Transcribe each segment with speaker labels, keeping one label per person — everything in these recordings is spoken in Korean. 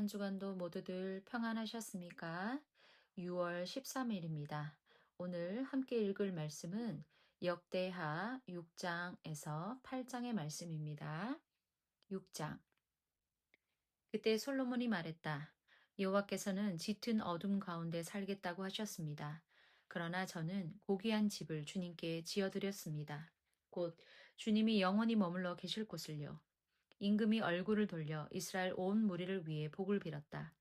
Speaker 1: 한 주간도 모두들 평안하셨습니까? 6월 13일입니다. 오늘 함께 읽을 말씀은 역대하 6장에서 8장의 말씀입니다. 6장. 그때 솔로몬이 말했다. 여호와께서는 짙은 어둠 가운데 살겠다고 하셨습니다. 그러나 저는 고귀한 집을 주님께 지어드렸습니다. 곧 주님이 영원히 머물러 계실 곳을요. 임금이 얼굴을 돌려 이스라엘 온 무리를 위해 복을 빌었다.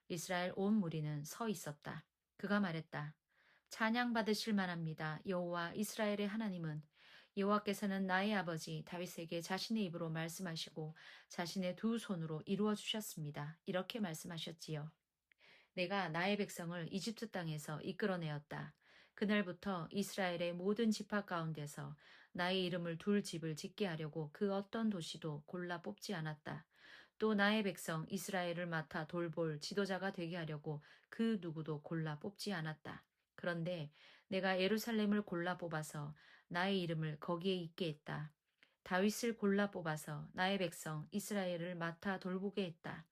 Speaker 1: 이스라엘 온 무리는 서 있었다. 그가 말했다. 찬양 받으실 만합니다. 여호와 이스라엘의 하나님은 여호와께서는 나의 아버지 다윗에게 자신의 입으로 말씀하시고 자신의 두 손으로 이루어 주셨습니다. 이렇게 말씀하셨지요. 내가 나의 백성을 이집트 땅에서 이끌어내었다. 그날부터 이스라엘의 모든 지파 가운데서 나의 이름을 둘 집을 짓게 하려고 그 어떤 도시도 골라 뽑지 않았다. 또 나의 백성 이스라엘을 맡아 돌볼 지도자가 되게 하려고 그 누구도 골라 뽑지 않았다. 그런데 내가 예루살렘을 골라 뽑아서 나의 이름을 거기에 있게 했다. 다윗을 골라 뽑아서 나의 백성 이스라엘을 맡아 돌보게 했다.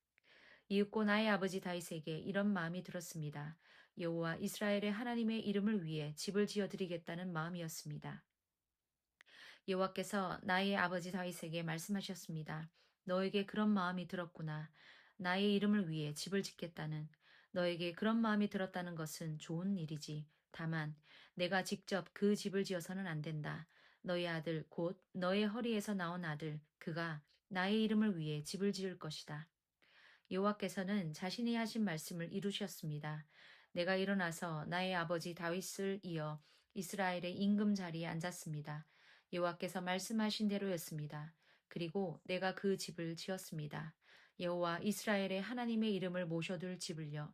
Speaker 1: 이윽고 나의 아버지 다윗에게 이런 마음이 들었습니다. 여호와 이스라엘의 하나님의 이름을 위해 집을 지어 드리겠다는 마음이었습니다. 여호와께서 나의 아버지 다윗에게 말씀하셨습니다. 너에게 그런 마음이 들었구나. 나의 이름을 위해 집을 짓겠다는 너에게 그런 마음이 들었다는 것은 좋은 일이지. 다만 내가 직접 그 집을 지어서는 안 된다. 너의 아들 곧 너의 허리에서 나온 아들 그가 나의 이름을 위해 집을 지을 것이다. 여호와께서는 자신이 하신 말씀을 이루셨습니다. 내가 일어나서 나의 아버지 다윗을 이어 이스라엘의 임금 자리에 앉았습니다. 여호와께서 말씀하신 대로였습니다. 그리고 내가 그 집을 지었습니다. 여호와 이스라엘의 하나님의 이름을 모셔둘 집을요.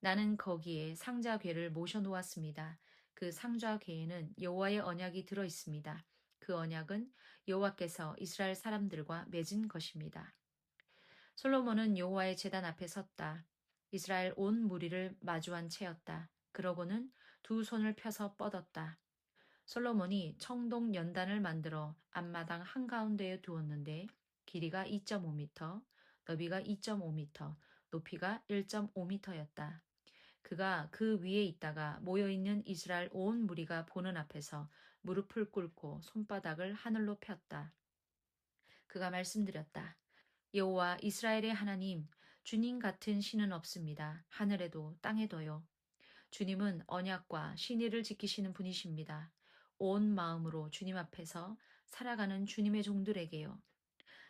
Speaker 1: 나는 거기에 상자궤를 모셔 놓았습니다. 그 상자궤에는 여호와의 언약이 들어 있습니다. 그 언약은 여호와께서 이스라엘 사람들과 맺은 것입니다. 솔로몬은 여호와의 제단 앞에 섰다. 이스라엘 온 무리를 마주한 채였다. 그러고는 두 손을 펴서 뻗었다. 솔로몬이 청동 연단을 만들어 앞마당 한가운데에 두었는데 길이가 2.5m, 너비가 2.5m, 높이가 1.5m였다. 그가 그 위에 있다가 모여있는 이스라엘 온 무리가 보는 앞에서 무릎을 꿇고 손바닥을 하늘로 폈다. 그가 말씀드렸다. 여호와 이스라엘의 하나님, 주님 같은 신은 없습니다. 하늘에도 땅에도요. 주님은 언약과 신의를 지키시는 분이십니다. 온 마음으로 주님 앞에서 살아가는 주님의 종들에게요.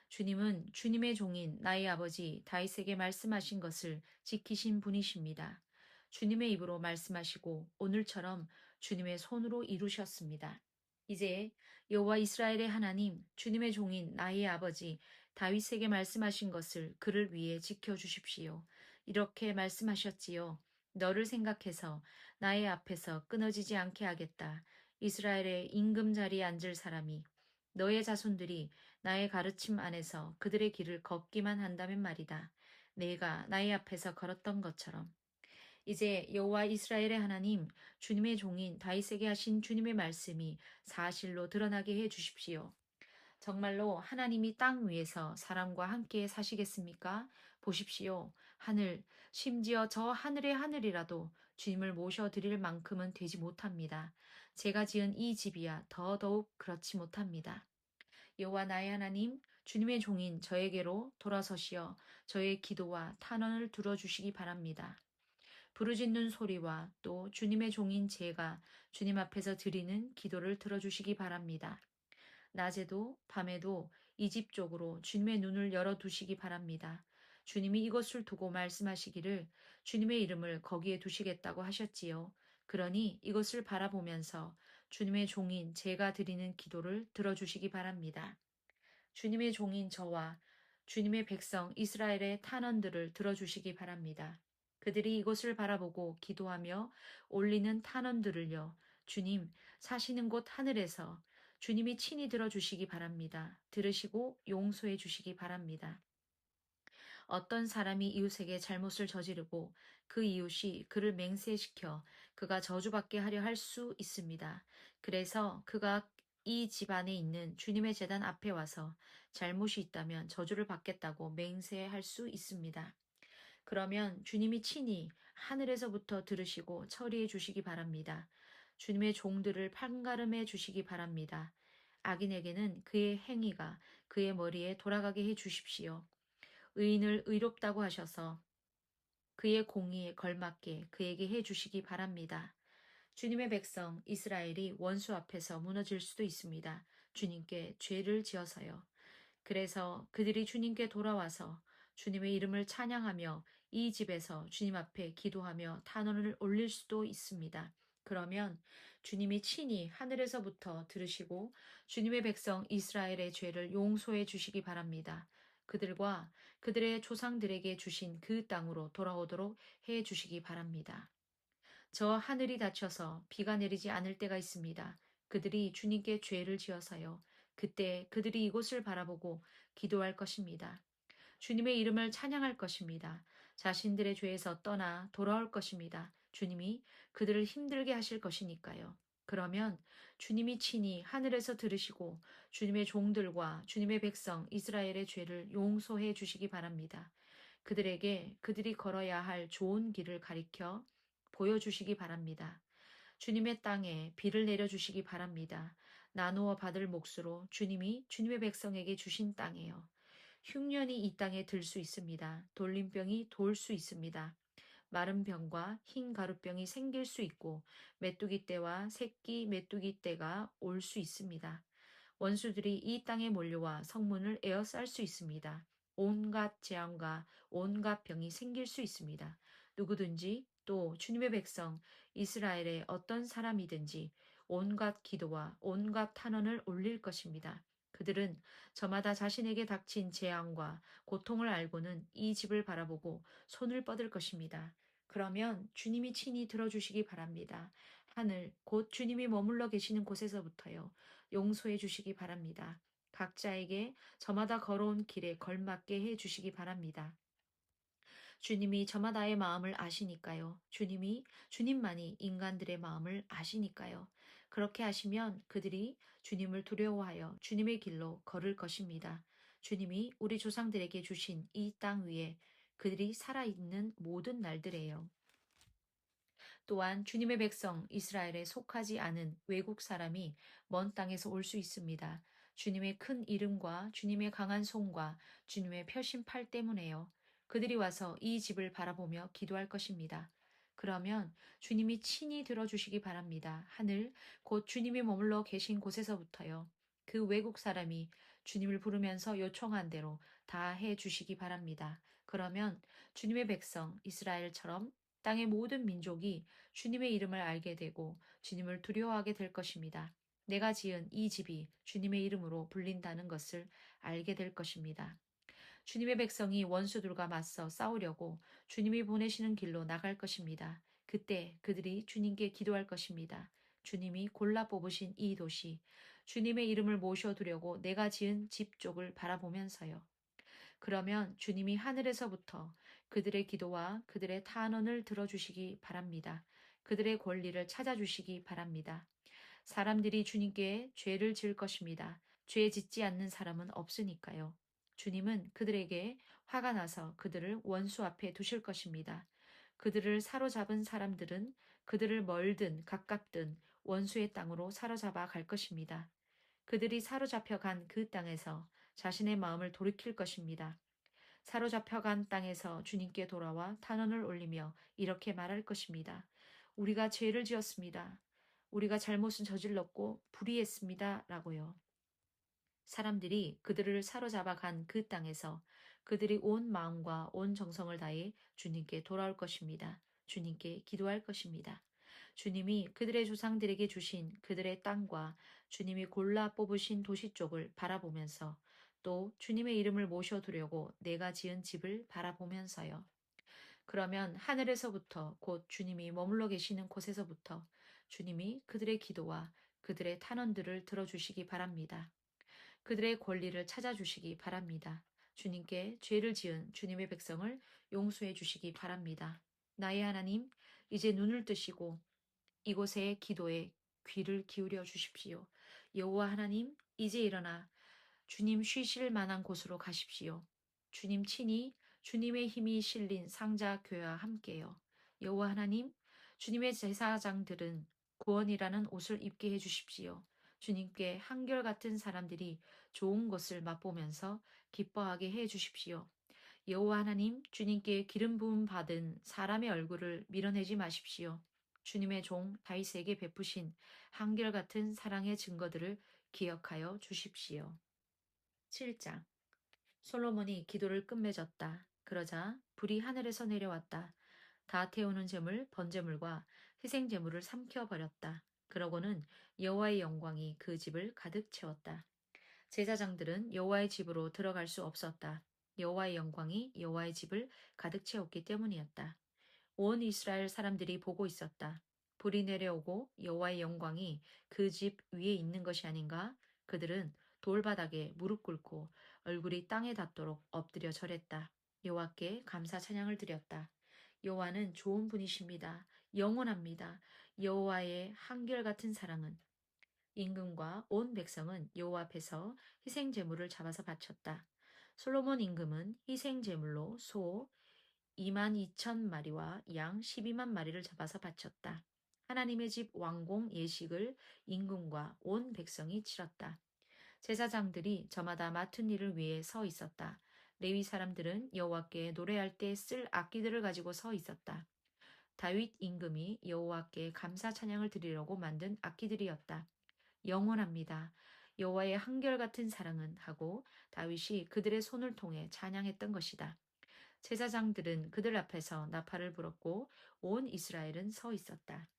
Speaker 1: 주님은 주님의 종인 나의 아버지 다윗에게 말씀하신 것을 지키신 분이십니다. 주님의 입으로 말씀하시고 오늘처럼 주님의 손으로 이루셨습니다. 이제 여호와 이스라엘의 하나님, 주님의 종인 나의 아버지 다윗에게 말씀하신 것을 그를 위해 지켜 주십시오. 이렇게 말씀하셨지요. 너를 생각해서 나의 앞에서 끊어지지 않게 하겠다. 이스라엘의 임금 자리에 앉을 사람이 너의 자손들이 나의 가르침 안에서 그들의 길을 걷기만 한다면 말이다. 내가 나의 앞에서 걸었던 것처럼. 이제 여호와 이스라엘의 하나님, 주님의 종인 다윗에게 하신 주님의 말씀이 사실로 드러나게 해 주십시오. 정말로 하나님이 땅 위에서 사람과 함께 사시겠습니까? 보십시오. 하늘, 심지어 저 하늘의 하늘이라도 주님을 모셔드릴 만큼은 되지 못합니다. 제가 지은 이 집이야 더더욱 그렇지 못합니다. 여호와 나의 하나님, 주님의 종인 저에게로 돌아서시어 저의 기도와 탄원을 들어주시기 바랍니다. 부르짖는 소리와 또 주님의 종인 제가 주님 앞에서 드리는 기도를 들어주시기 바랍니다. 낮에도 밤에도 이 집 쪽으로 주님의 눈을 열어두시기 바랍니다. 주님이 이것을 두고 말씀하시기를 주님의 이름을 거기에 두시겠다고 하셨지요. 그러니 이것을 바라보면서 주님의 종인 제가 드리는 기도를 들어주시기 바랍니다. 주님의 종인 저와 주님의 백성 이스라엘의 탄원들을 들어주시기 바랍니다. 그들이 이곳을 바라보고 기도하며 올리는 탄원들을요. 주님, 사시는 곳 하늘에서 주님이 친히 들어주시기 바랍니다. 들으시고 용서해 주시기 바랍니다. 어떤 사람이 이웃에게 잘못을 저지르고 그 이웃이 그를 맹세시켜 그가 저주받게 하려 할 수 있습니다. 그래서 그가 이 집 안에 있는 주님의 제단 앞에 와서 잘못이 있다면 저주를 받겠다고 맹세할 수 있습니다. 그러면 주님이 친히 하늘에서부터 들으시고 처리해 주시기 바랍니다. 주님의 종들을 판가름해 주시기 바랍니다. 악인에게는 그의 행위가 그의 머리에 돌아가게 해 주십시오. 의인을 의롭다고 하셔서 그의 공의에 걸맞게 그에게 해 주시기 바랍니다. 주님의 백성 이스라엘이 원수 앞에서 무너질 수도 있습니다. 주님께 죄를 지어서요. 그래서 그들이 주님께 돌아와서 주님의 이름을 찬양하며 이 집에서 주님 앞에 기도하며 탄원을 올릴 수도 있습니다. 그러면 주님이 친히 하늘에서부터 들으시고 주님의 백성 이스라엘의 죄를 용서해 주시기 바랍니다. 그들과 그들의 조상들에게 주신 그 땅으로 돌아오도록 해 주시기 바랍니다. 저 하늘이 닫혀서 비가 내리지 않을 때가 있습니다. 그들이 주님께 죄를 지어서요. 그때 그들이 이곳을 바라보고 기도할 것입니다. 주님의 이름을 찬양할 것입니다. 자신들의 죄에서 떠나 돌아올 것입니다. 주님이 그들을 힘들게 하실 것이니까요. 그러면 주님이 친히 하늘에서 들으시고 주님의 종들과 주님의 백성 이스라엘의 죄를 용서해 주시기 바랍니다. 그들에게 그들이 걸어야 할 좋은 길을 가리켜 보여주시기 바랍니다. 주님의 땅에 비를 내려주시기 바랍니다. 나누어 받을 몫으로 주님이 주님의 백성에게 주신 땅이에요. 흉년이 이 땅에 들 수 있습니다. 돌림병이 돌 수 있습니다. 마른 병과 흰 가루병이 생길 수 있고 메뚜기 떼와 새끼 메뚜기 떼가 올 수 있습니다. 원수들이 이 땅에 몰려와 성문을 에워쌀 수 있습니다. 온갖 재앙과 온갖 병이 생길 수 있습니다. 누구든지 또 주님의 백성 이스라엘의 어떤 사람이든지 온갖 기도와 온갖 탄원을 올릴 것입니다. 그들은 저마다 자신에게 닥친 재앙과 고통을 알고는 이 집을 바라보고 손을 뻗을 것입니다. 그러면 주님이 친히 들어주시기 바랍니다. 하늘, 곧 주님이 머물러 계시는 곳에서부터요. 용서해 주시기 바랍니다. 각자에게 저마다 걸어온 길에 걸맞게 해 주시기 바랍니다. 주님이 저마다의 마음을 아시니까요. 주님만이 인간들의 마음을 아시니까요. 그렇게 하시면 그들이 주님을 두려워하여 주님의 길로 걸을 것입니다. 주님이 우리 조상들에게 주신 이 땅 위에 그들이 살아있는 모든 날들에요. 또한 주님의 백성 이스라엘에 속하지 않은 외국 사람이 먼 땅에서 올 수 있습니다. 주님의 큰 이름과 주님의 강한 손과 주님의 표심팔 때문에요. 그들이 와서 이 집을 바라보며 기도할 것입니다. 그러면 주님이 친히 들어주시기 바랍니다. 하늘, 곧 주님이 머물러 계신 곳에서부터요. 그 외국 사람이 주님을 부르면서 요청한 대로 다 해 주시기 바랍니다. 그러면 주님의 백성 이스라엘처럼 땅의 모든 민족이 주님의 이름을 알게 되고 주님을 두려워하게 될 것입니다. 내가 지은 이 집이 주님의 이름으로 불린다는 것을 알게 될 것입니다. 주님의 백성이 원수들과 맞서 싸우려고 주님이 보내시는 길로 나갈 것입니다. 그때 그들이 주님께 기도할 것입니다. 주님이 골라 뽑으신 이 도시, 주님의 이름을 모셔두려고 내가 지은 집 쪽을 바라보면서요. 그러면 주님이 하늘에서부터 그들의 기도와 그들의 탄원을 들어주시기 바랍니다. 그들의 권리를 찾아주시기 바랍니다. 사람들이 주님께 죄를 지을 것입니다. 죄 짓지 않는 사람은 없으니까요. 주님은 그들에게 화가 나서 그들을 원수 앞에 두실 것입니다. 그들을 사로잡은 사람들은 그들을 멀든 가깝든 원수의 땅으로 사로잡아 갈 것입니다. 그들이 사로잡혀 간 그 땅에서 자신의 마음을 돌이킬 것입니다. 사로잡혀간 땅에서 주님께 돌아와 탄원을 올리며 이렇게 말할 것입니다. 우리가 죄를 지었습니다. 우리가 잘못은 저질렀고 불의했습니다. 라고요. 사람들이 그들을 사로잡아 간 그 땅에서 그들이 온 마음과 온 정성을 다해 주님께 돌아올 것입니다. 주님께 기도할 것입니다. 주님이 그들의 조상들에게 주신 그들의 땅과 주님이 골라 뽑으신 도시 쪽을 바라보면서 또 주님의 이름을 모셔두려고 내가 지은 집을 바라보면서요. 그러면 하늘에서부터 곧 주님이 머물러 계시는 곳에서부터 주님이 그들의 기도와 그들의 탄원들을 들어주시기 바랍니다. 그들의 권리를 찾아주시기 바랍니다. 주님께 죄를 지은 주님의 백성을 용서해 주시기 바랍니다. 나의 하나님, 이제 눈을 뜨시고 이곳의 기도에 귀를 기울여 주십시오. 여호와 하나님, 이제 일어나 주님 쉬실 만한 곳으로 가십시오. 주님 친히 주님의 힘이 실린 상자 교회와 함께요. 여호와 하나님, 주님의 제사장들은 구원이라는 옷을 입게 해 주십시오. 주님께 한결같은 사람들이 좋은 것을 맛보면서 기뻐하게 해 주십시오. 여호와 하나님, 주님께 기름 부음 받은 사람의 얼굴을 밀어내지 마십시오. 주님의 종 다윗에게 베푸신 한결같은 사랑의 증거들을 기억하여 주십시오. 7장. 솔로몬이 기도를 끝맺었다. 그러자 불이 하늘에서 내려왔다. 다 태우는 제물, 번제물과 희생 제물을 삼켜 버렸다. 그러고는 여호와의 영광이 그 집을 가득 채웠다. 제사장들은 여호와의 집으로 들어갈 수 없었다. 여호와의 영광이 여호와의 집을 가득 채웠기 때문이었다. 온 이스라엘 사람들이 보고 있었다. 불이 내려오고 여호와의 영광이 그 집 위에 있는 것이 아닌가? 그들은 돌바닥에 무릎 꿇고 얼굴이 땅에 닿도록 엎드려 절했다. 여호와께 감사 찬양을 드렸다. 여호와는 좋은 분이십니다. 영원합니다. 여호와의 한결같은 사랑은 임금과 온 백성은 여호와 앞에서 희생 제물을 잡아서 바쳤다. 솔로몬 임금은 희생 제물로 소 2만 2천 마리와 양 12만 마리를 잡아서 바쳤다. 하나님의 집 왕공 예식을 임금과 온 백성이 치렀다. 제사장들이 저마다 맡은 일을 위해 서 있었다. 레위 사람들은 여호와께 노래할 때 쓸 악기들을 가지고 서 있었다. 다윗 임금이 여호와께 감사 찬양을 드리려고 만든 악기들이었다. 영원합니다. 여호와의 한결같은 사랑은 하고 다윗이 그들의 손을 통해 찬양했던 것이다. 제사장들은 그들 앞에서 나팔을 불었고 온 이스라엘은 서 있었다.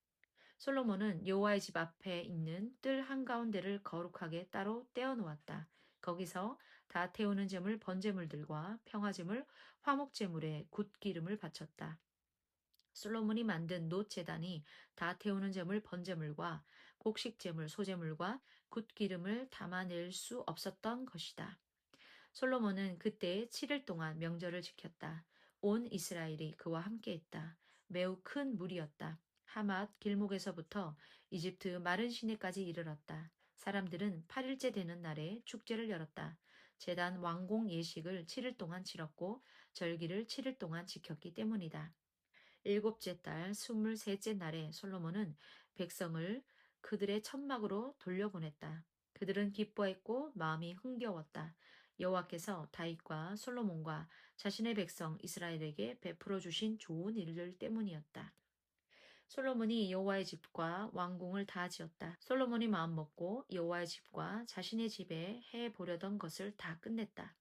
Speaker 1: 솔로몬은 여호와의 집 앞에 있는 뜰 한가운데를 거룩하게 따로 떼어 놓았다. 거기서 다 태우는 제물 번제물들과 평화제물 화목제물에 굿기름을 바쳤다. 솔로몬이 만든 놋 제단이 다 태우는 제물 번제물과 곡식제물 소제물과 굿기름을 담아낼 수 없었던 것이다. 솔로몬은 그때 7일 동안 명절을 지켰다. 온 이스라엘이 그와 함께했다. 매우 큰 무리였다. 하맛 길목에서부터 이집트 마른 시내까지 이르렀다. 사람들은 8일째 되는 날에 축제를 열었다. 제단 왕공 예식을 7일 동안 치렀고 절기를 7일 동안 지켰기 때문이다. 일곱째 달 23째 날에 솔로몬은 백성을 그들의 천막으로 돌려보냈다. 그들은 기뻐했고 마음이 흥겨웠다. 여호와께서 다윗과 솔로몬과 자신의 백성 이스라엘에게 베풀어 주신 좋은 일들 때문이었다. 솔로몬이 여호와의 집과 왕궁을 다 지었다. 솔로몬이 마음먹고 여호와의 집과 자신의 집에 해 보려던 것을 다 끝냈다.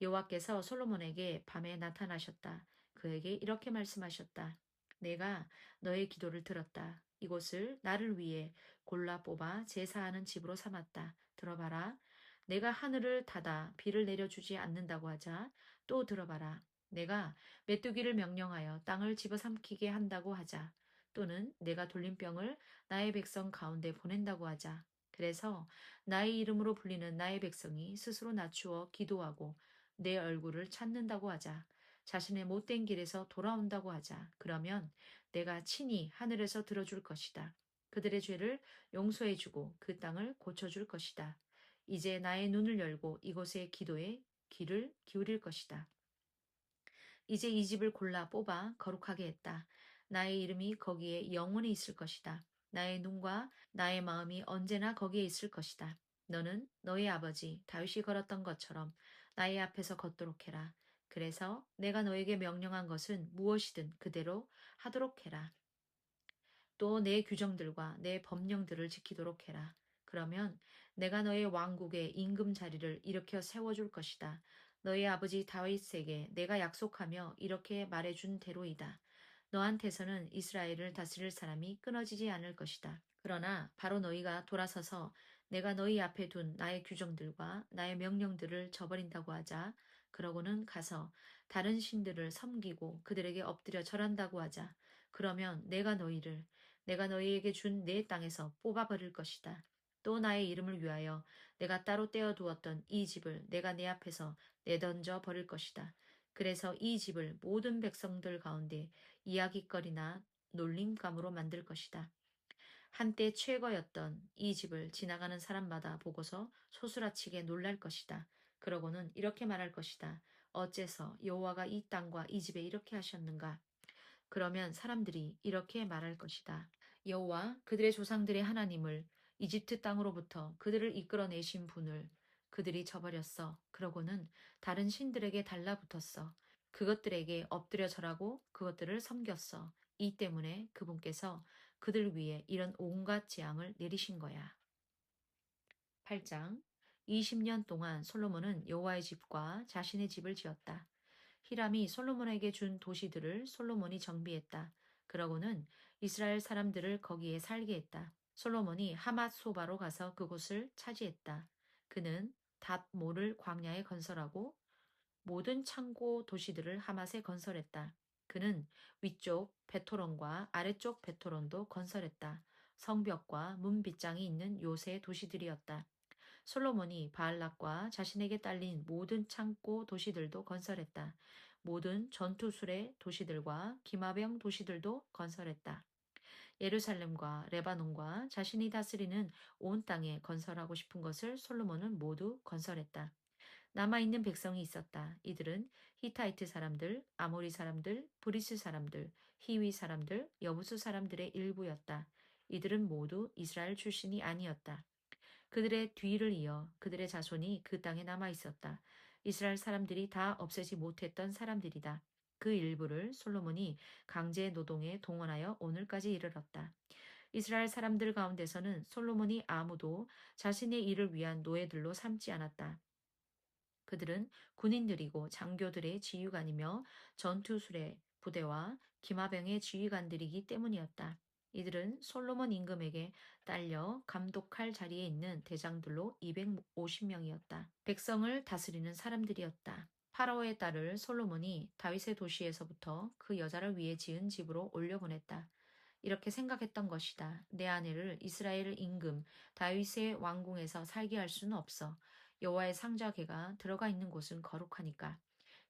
Speaker 1: 여호와께서 솔로몬에게 밤에 나타나셨다. 그에게 이렇게 말씀하셨다. 내가 너의 기도를 들었다. 이곳을 나를 위해 골라 뽑아 제사하는 집으로 삼았다. 들어봐라. 내가 하늘을 닫아 비를 내려주지 않는다고 하자. 또 들어봐라. 내가 메뚜기를 명령하여 땅을 집어삼키게 한다고 하자. 또는 내가 돌림병을 나의 백성 가운데 보낸다고 하자. 그래서 나의 이름으로 불리는 나의 백성이 스스로 낮추어 기도하고 내 얼굴을 찾는다고 하자. 자신의 못된 길에서 돌아온다고 하자. 그러면 내가 친히 하늘에서 들어줄 것이다. 그들의 죄를 용서해주고 그 땅을 고쳐줄 것이다. 이제 나의 눈을 열고 이곳의 기도에 귀를 기울일 것이다. 이제 이 집을 골라 뽑아 거룩하게 했다. 나의 이름이 거기에 영원히 있을 것이다. 나의 눈과 나의 마음이 언제나 거기에 있을 것이다. 너는 너의 아버지 다윗이 걸었던 것처럼 나의 앞에서 걷도록 해라. 그래서 내가 너에게 명령한 것은 무엇이든 그대로 하도록 해라. 또 내 규정들과 내 법령들을 지키도록 해라. 그러면 내가 너의 왕국의 임금 자리를 일으켜 세워줄 것이다. 너의 아버지 다윗에게 내가 약속하며 이렇게 말해준 대로이다. 너한테서는 이스라엘을 다스릴 사람이 끊어지지 않을 것이다. 그러나 바로 너희가 돌아서서 내가 너희 앞에 둔 나의 규정들과 나의 명령들을 저버린다고 하자. 그러고는 가서 다른 신들을 섬기고 그들에게 엎드려 절한다고 하자. 그러면 내가 너희에게 준 내 땅에서 뽑아버릴 것이다. 또 나의 이름을 위하여 내가 따로 떼어 두었던 이 집을 내가 내 앞에서 내던져 버릴 것이다. 그래서 이 집을 모든 백성들 가운데 이야깃거리나 놀림감으로 만들 것이다. 한때 최고였던 이 집을 지나가는 사람마다 보고서 소스라치게 놀랄 것이다. 그러고는 이렇게 말할 것이다. 어째서 여호와가 이 땅과 이 집에 이렇게 하셨는가? 그러면 사람들이 이렇게 말할 것이다. 여호와 그들의 조상들의 하나님을 이집트 땅으로부터 그들을 이끌어내신 분을 그들이 저버렸어. 그러고는 다른 신들에게 달라붙었어. 그것들에게 엎드려 절하고 그것들을 섬겼어. 이 때문에 그분께서 그들 위에 이런 온갖 재앙을 내리신 거야. 8장 20년 동안 솔로몬은 여호와의 집과 자신의 집을 지었다. 히람이 솔로몬에게 준 도시들을 솔로몬이 정비했다. 그러고는 이스라엘 사람들을 거기에 살게 했다. 솔로몬이 하맛 소바로 가서 그곳을 차지했다. 그는 닷모를 광야에 건설하고 모든 창고 도시들을 하맛에 건설했다. 그는 위쪽 베토론과 아래쪽 베토론도 건설했다. 성벽과 문 빗장이 있는 요새 도시들이었다. 솔로몬이 바알락과 자신에게 딸린 모든 창고 도시들도 건설했다. 모든 전투술의 도시들과 기마병 도시들도 건설했다. 예루살렘과 레바논과 자신이 다스리는 온 땅에 건설하고 싶은 것을 솔로몬은 모두 건설했다. 남아있는 백성이 있었다. 이들은 히타이트 사람들, 아모리 사람들, 브리스 사람들, 히위 사람들, 여부수 사람들의 일부였다. 이들은 모두 이스라엘 출신이 아니었다. 그들의 뒤를 이어 그들의 자손이 그 땅에 남아 있었다. 이스라엘 사람들이 다 없애지 못했던 사람들이다. 그 일부를 솔로몬이 강제 노동에 동원하여 오늘까지 이르렀다. 이스라엘 사람들 가운데서는 솔로몬이 아무도 자신의 일을 위한 노예들로 삼지 않았다. 그들은 군인들이고 장교들의 지휘관이며 전투술의 부대와 기마병의 지휘관들이기 때문이었다. 이들은 솔로몬 임금에게 딸려 감독할 자리에 있는 대장들로 250명이었다. 백성을 다스리는 사람들이었다. 파라오의 딸을 솔로몬이 다윗의 도시에서부터 그 여자를 위해 지은 집으로 올려보냈다. 이렇게 생각했던 것이다. 내 아내를 이스라엘 임금 다윗의 왕궁에서 살게 할 수는 없어. 여호와의 상자궤가 들어가 있는 곳은 거룩하니까.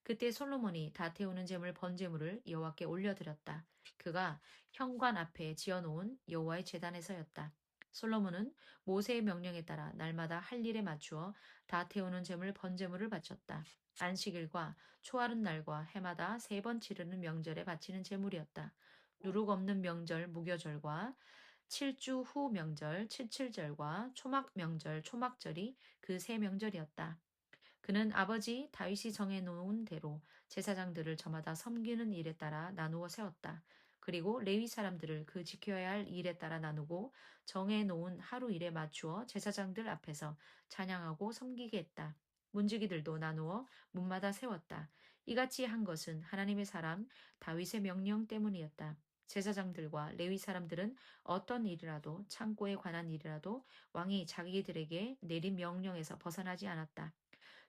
Speaker 1: 그때 솔로몬이 다 태우는 제물 번제물을 여호와께 올려드렸다. 그가 현관 앞에 지어놓은 여호와의 제단에서였다. 솔로몬은 모세의 명령에 따라 날마다 할 일에 맞추어 다 태우는 제물 번제물을 바쳤다. 안식일과 초하룻 날과 해마다 3번 치르는 명절에 바치는 제물이었다. 누룩 없는 명절 무교절과 7주 후 명절 칠칠절과 초막 명절 초막절이 그 세 명절이었다. 그는 아버지 다윗이 정해놓은 대로 제사장들을 저마다 섬기는 일에 따라 나누어 세웠다. 그리고 레위 사람들을 그 지켜야 할 일에 따라 나누고 정해놓은 하루 일에 맞추어 제사장들 앞에서 찬양하고 섬기게 했다. 문지기들도 나누어 문마다 세웠다. 이같이 한 것은 하나님의 사람 다윗의 명령 때문이었다. 제사장들과 레위 사람들은 어떤 일이라도 창고에 관한 일이라도 왕이 자기들에게 내린 명령에서 벗어나지 않았다.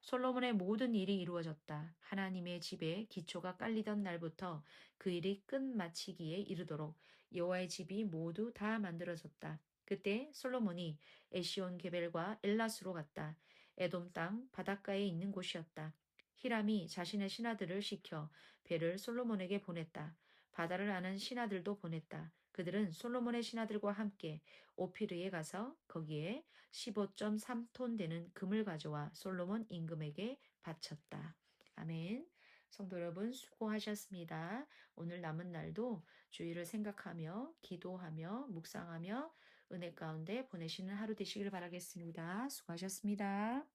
Speaker 1: 솔로몬의 모든 일이 이루어졌다. 하나님의 집에 기초가 깔리던 날부터 그 일이 끝마치기에 이르도록 여호와의 집이 모두 다 만들어졌다. 그때 솔로몬이 에시온 게벨과 엘라스로 갔다. 에돔 땅 바닷가에 있는 곳이었다. 히람이 자신의 신하들을 시켜 배를 솔로몬에게 보냈다. 바다를 아는 신하들도 보냈다. 그들은 솔로몬의 신하들과 함께 오피르에 가서 거기에 15.3톤 되는 금을 가져와 솔로몬 임금에게 바쳤다. 아멘. 성도 여러분 수고하셨습니다. 오늘 남은 날도 주의를 생각하며 기도하며 묵상하며 은혜 가운데 보내시는 하루 되시길 바라겠습니다. 수고하셨습니다.